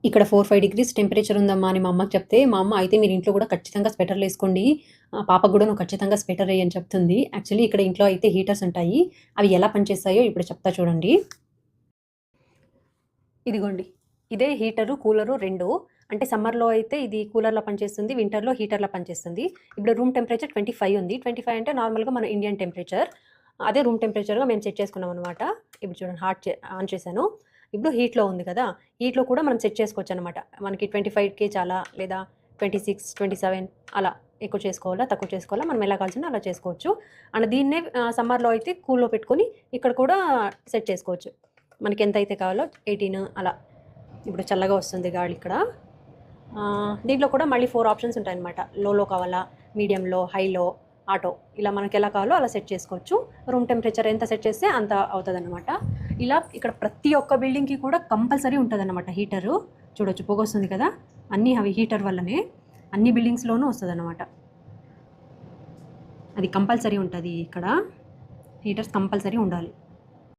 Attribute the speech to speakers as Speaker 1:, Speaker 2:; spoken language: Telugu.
Speaker 1: ఇక్కడ 4, 5 డిగ్రీస్ టెంపరేచర్ ఉందమ్మా అని మా అమ్మకి చెప్తే, మా అమ్మ అయితే మీరు ఇంట్లో కూడా ఖచ్చితంగా స్వెటర్‌లేసుకోండి. పాపకు కూడా నువ్వు ఖచ్చితంగా స్వెటర్ ఎయ్యి అని చెప్తుంది. యాక్చువల్లీ ఇక్కడ ఇంట్లో అయితే హీటర్స్ ఉంటాయి. అవి ఎలా పనిచేస్తాయో ఇప్పుడు చెప్తా చూడండి. ఇదిగోండి. ఇదే హీటరు, కూలరు 2. అంటే సమ్మర్‌లో అయితే ఇది కూలర్‌లా పనిచేస్తుంది. వింటర్‌లో హీటర్‌లా పనిచేస్తుంది. ఇప్పుడు రూమ్ టెంపరేచర్ 25 ఉంది. 25 అంటే నార్మల్‌గా మన ఇండియన్ టెంపరేచర్. అదే రూమ్ టెంపరేచర్‌గా మేము సెట్ చేసుకున్నామనమాట. ఇప్పుడు చూడండి ఆన్ చేశాను. ఇప్పుడు హీట్‌లో ఉంది కదా! హీట్‌లో కూడా మనం సెట్ చేసుకోవచ్చనమాట. మనకి 25కే చాలా లేదా 26, 27 అలా ఎక్కువ చేసుకోవాలా, తక్కువ చేసుకోవాలా మనం ఎలా కావాల్సిందో అలా చేసుకోవచ్చు. అండ్ దీన్నే సమ్మర్‌లో అయితే కూల్‌లో పెట్టుకొని ఇక్కడ కూడా సెట్ చేసుకోవచ్చు. మనకి ఎంతైతే కావాలో 18 అలా. ఇప్పుడు చల్లగా వస్తుంది గాలి ఇక్కడ. దీంట్లో కూడా మళ్ళీ 4 ఆప్షన్స్ ఉంటాయన్నమాట. లోలో కావాలా, మీడియంలో, హైలో, ఆటో ఇలా మనకి ఎలా కావాలో అలా సెట్ చేసుకోవచ్చు. రూమ్ టెంపరేచర్ ఎంత సెట్ చేస్తే అంత అవుతుందన్నమాట. ఇలా ఇక్కడ ప్రతి ఒక్క బిల్డింగ్‌కి కూడా కంపల్సరీ ఉంటుందన్నమాట హీటరు. చూడొచ్చు పొగొస్తుంది కదా! అన్నీ అవి హీటర్ వల్లనే. అన్ని బిల్డింగ్స్‌లోనూ వస్తదన్నమాట. అది కంపల్సరీ ఉంటది ఇక్కడ. హీటర్స్ కంపల్సరీ ఉండాలి.